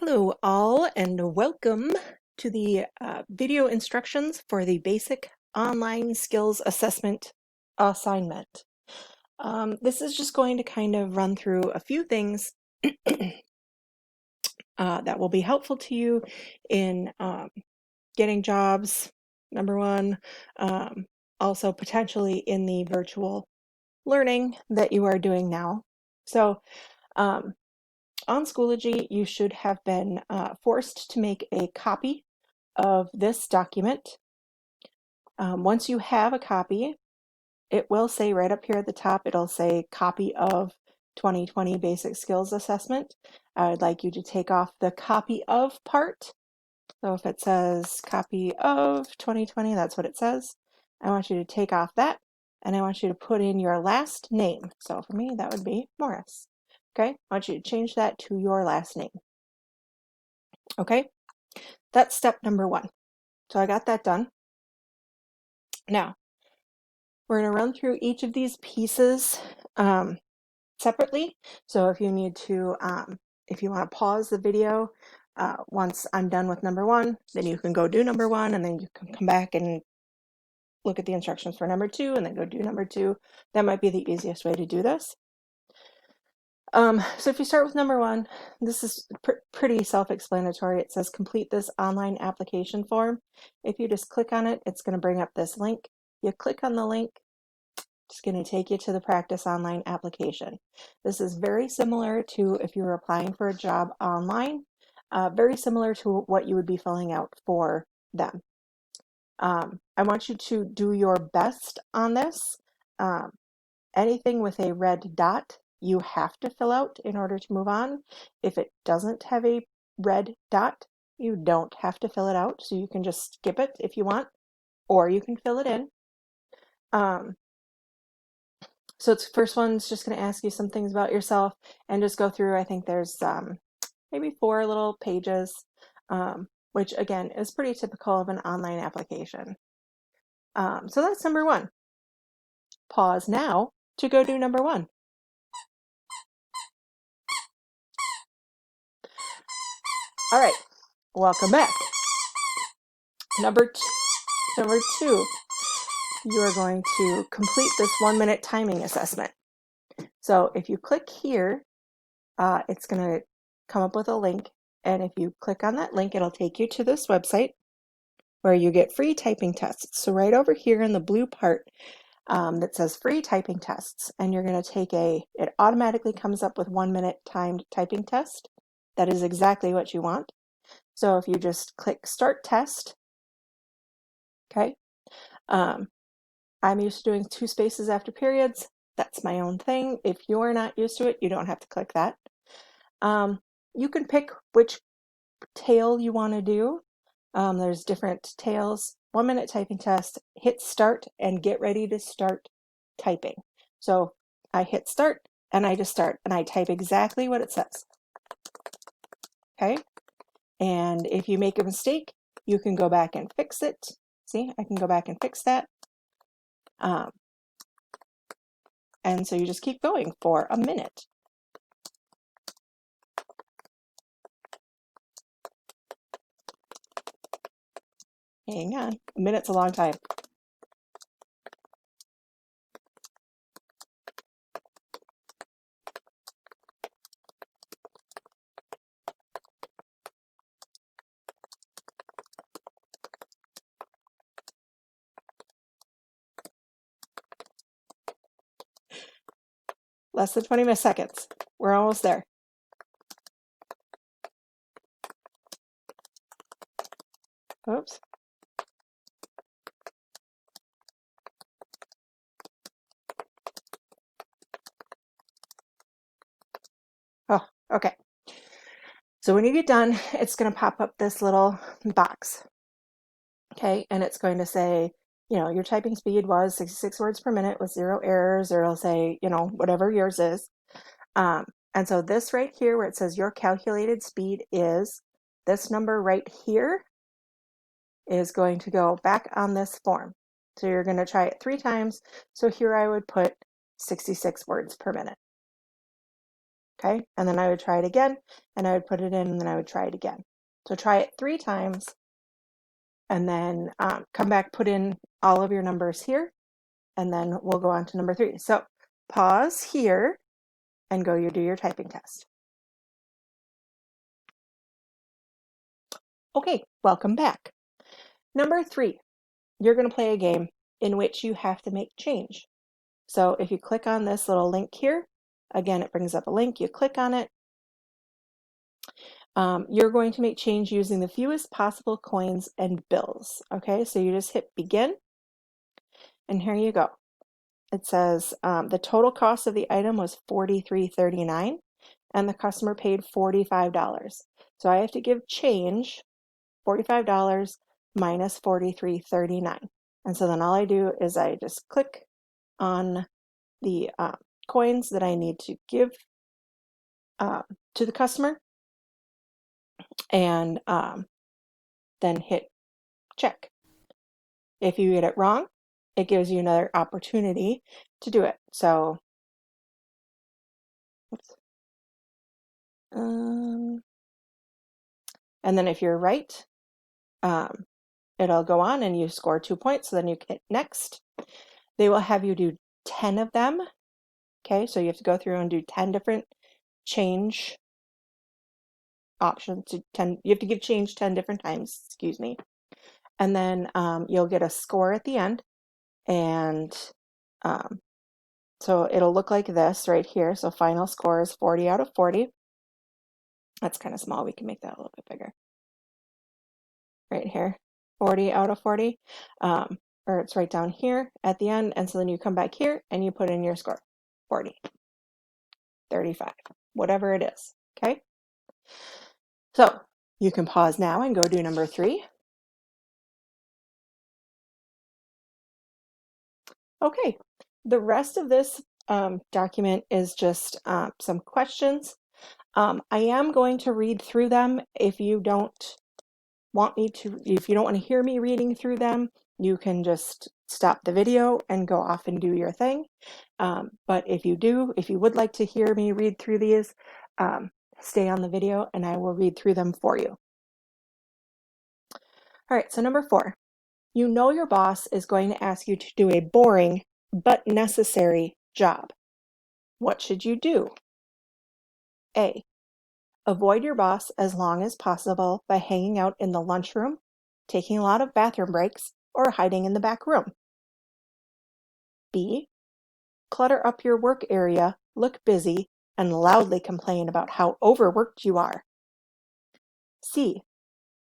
Hello all and welcome to the video instructions for the basic online skills assessment assignment. This is just going to kind of run through a few things that will be helpful to you in getting jobs, number one, also potentially in the virtual learning that you are doing now. So on Schoology, you should have been forced to make a copy of this document. Once you have a copy, it will say right up here at the top, it'll say copy of 2020 Basic Skills Assessment. I would like you to take off the copy of part. So if it says copy of 2020, that's what it says. I want you to take off that and I want you to put in your last name. So for me, that would be Morris. Okay, I want you to change that to your last name. Okay, that's step number one. So I got that done. Now, we're going to run through each of these pieces separately. So if you need to, if you want to pause the video once I'm done with number one, then you can go do number one, and then you can come back and look at the instructions for number two, and then go do number two. That might be the easiest way to do this. So if you start with number one, this is pretty self-explanatory. It says complete this online application form. If you just click on it, it's going to bring up this link. You click on the link, it's going to take you to the Practice Online application. This is very similar to if you were applying for a job online, very similar to what you would be filling out for them. I want you to do your best on this. Anything with a red dot, you have to fill out in order to move on. If it doesn't have a red dot, you don't have to fill it out. So you can just skip it if you want, or you can fill it in. So it's first one's just going to ask you some things about yourself and just go through. I think there's maybe 4 little pages, which again is pretty typical of an online application. So that's number one. Pause now to go do number one. All right, welcome back. Number two, you are going to complete this 1-minute timing assessment. So if you click here, it's going to come up with a link. And if you click on that link, it'll take you to this website where you get free typing tests. So right over here in the blue part that says free typing tests, and you're going to take it automatically comes up with 1-minute timed typing test. That is exactly what you want. So if you just click start test, okay, I'm used to doing 2 spaces after periods. That's my own thing. If you're not used to it, you don't have to click that. You can pick which tail you want to do. There's different tails. 1-minute typing test, hit start and get ready to start typing. So I hit start and I just start and I type exactly what it says. Okay. And if you make a mistake, you can go back and fix it. See, I can go back and fix that. And so you just keep going for a minute. Hang on, a minute's a long time. Less than 20 seconds. We're almost there. Oops. Oh, okay. So when you get done, it's going to pop up this little box. Okay, and it's going to say, you know, your typing speed was 66 words per minute with 0 errors, or it'll say, you know, whatever yours is. And so this right here where it says your calculated speed is, this number right here is going to go back on this form. So you're going to try it 3 times. So here I would put 66 words per minute. Okay, and then I would try it again, and I would put it in, and then I would try it again. So try it 3 times, and then come back, put in all of your numbers here, and then we'll go on to number 3. So pause here and go do your typing test. Okay, welcome back. Number 3, you're going to play a game in which you have to make change. So if you click on this little link here, again, it brings up a link, you click on it. You're going to make change using the fewest possible coins and bills. Okay, so you just hit begin, and here you go. It says the total cost of the item was $43.39, and the customer paid $45. So I have to give change, $45 minus $43.39. And so then all I do is I just click on the coins that I need to give to the customer, and then hit check. If you get it wrong, it gives you another opportunity to do it. So, oops. And then if you're right, it'll go on and you score 2 points. So then you hit next. They will have you do 10 of them. Okay, so you have to go through and do 10 different change options. You have to give change 10 different times, excuse me. And then you'll get a score at the end. And so it'll look like this right here. So final score is 40 out of 40. That's kind of small. We can make that a little bit bigger. Right here, 40 out of 40. Or it's right down here at the end. And so then you come back here and you put in your score, 40, 35, whatever it is. Okay. So you can pause now and go do number 3. Okay. The rest of this document is just some questions. I am going to read through them. If you don't want to hear me reading through them, you can just stop the video and go off and do your thing. But if you would like to hear me read through these, stay on the video and I will read through them for you. All right, so number 4, you know your boss is going to ask you to do a boring but necessary job. What should you do? A, avoid your boss as long as possible by hanging out in the lunchroom, taking a lot of bathroom breaks, or hiding in the back room. B, clutter up your work area, look busy, and loudly complain about how overworked you are. C,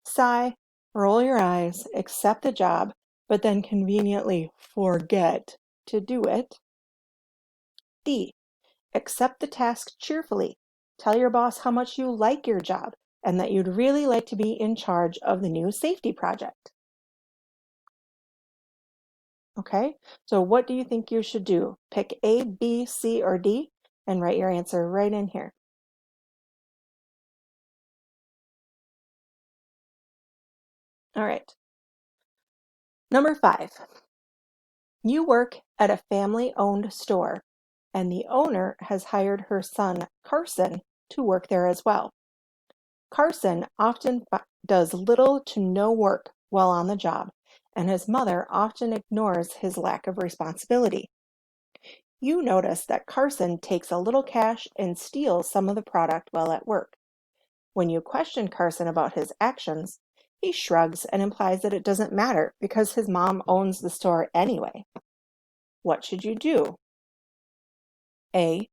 sigh, roll your eyes, accept the job, but then conveniently forget to do it. D, accept the task cheerfully. Tell your boss how much you like your job and that you'd really like to be in charge of the new safety project. Okay, so what do you think you should do? Pick A, B, C, or D and write your answer right in here. All right. Number 5, you work at a family-owned store and the owner has hired her son, Carson, to work there as well. Carson often does little to no work while on the job, and his mother often ignores his lack of responsibility. You notice that Carson takes a little cash and steals some of the product while at work. When you question Carson about his actions, he shrugs and implies that it doesn't matter because his mom owns the store anyway. What should you do? A,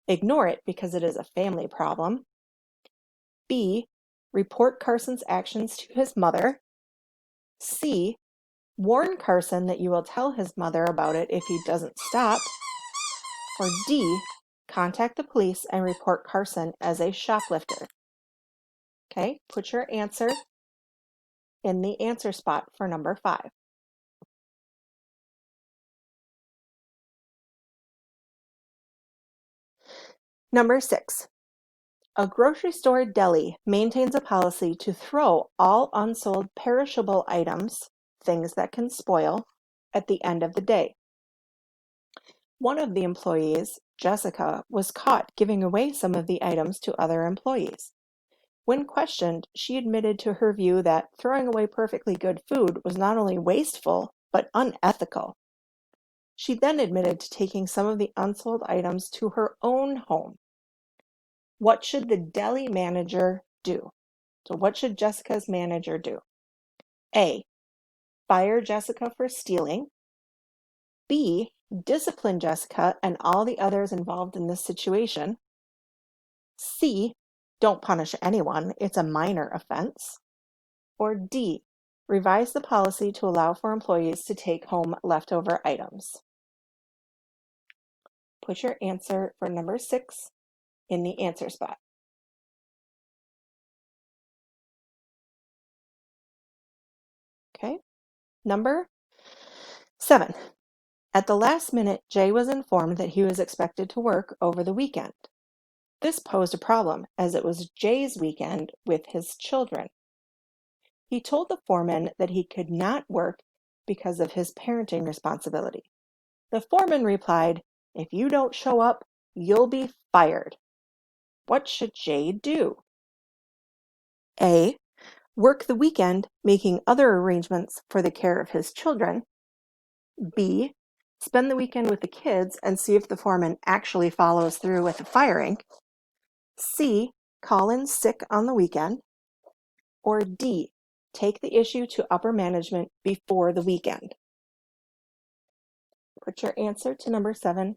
ignore it because it is a family problem. B, report Carson's actions to his mother. C, warn Carson that you will tell his mother about it if he doesn't stop. Or D, contact the police and report Carson as a shoplifter. Okay, put your answer in the answer spot for number 5. Number 6, a grocery store deli maintains a policy to throw all unsold perishable items, things that can spoil, at the end of the day. One of the employees Jessica was caught giving away some of the items to other employees. When questioned, she admitted to her view that throwing away perfectly good food was not only wasteful, but unethical. She then admitted to taking some of the unsold items to her own home. What should the deli manager do? So what should Jessica's manager do? A, fire Jessica for stealing. B, discipline Jessica and all the others involved in this situation. C, don't punish anyone, it's a minor offense. Or D, revise the policy to allow for employees to take home leftover items. Put your answer for number 6 in the answer spot. Okay. Number 7. At the last minute, Jay was informed that he was expected to work over the weekend. This posed a problem as it was Jay's weekend with his children. He told the foreman that he could not work because of his parenting responsibility. The foreman replied, "If you don't show up, you'll be fired." What should Jay do? A, work the weekend making other arrangements for the care of his children. B, spend the weekend with the kids and see if the foreman actually follows through with the firing. C, call in sick on the weekend. Or D, take the issue to upper management before the weekend. Put your answer to number 7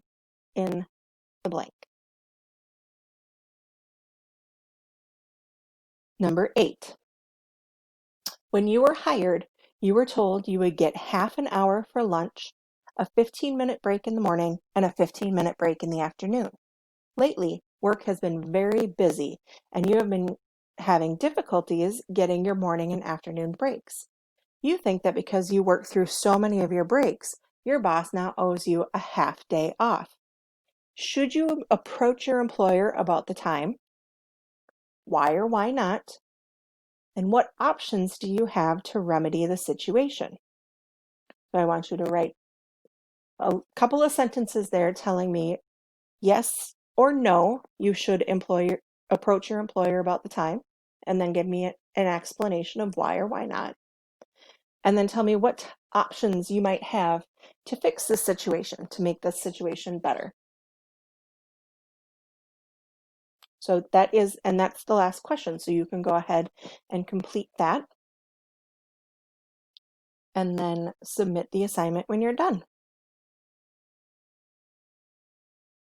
in the blank. Number 8. When you were hired, you were told you would get half an hour for lunch, a 15-minute break in the morning, and a 15-minute break in the afternoon. Lately, work has been very busy, and you have been having difficulties getting your morning and afternoon breaks. You think that because you work through so many of your breaks, your boss now owes you a half day off. Should you approach your employer about the time? Why or why not? And what options do you have to remedy the situation? So I want you to write a couple of sentences there telling me yes or no, you should approach your employer about the time, and then give me an explanation of why or why not. And then tell me what options you might have to fix this situation, to make this situation better. So that's the last question. So you can go ahead and complete that and then submit the assignment when you're done.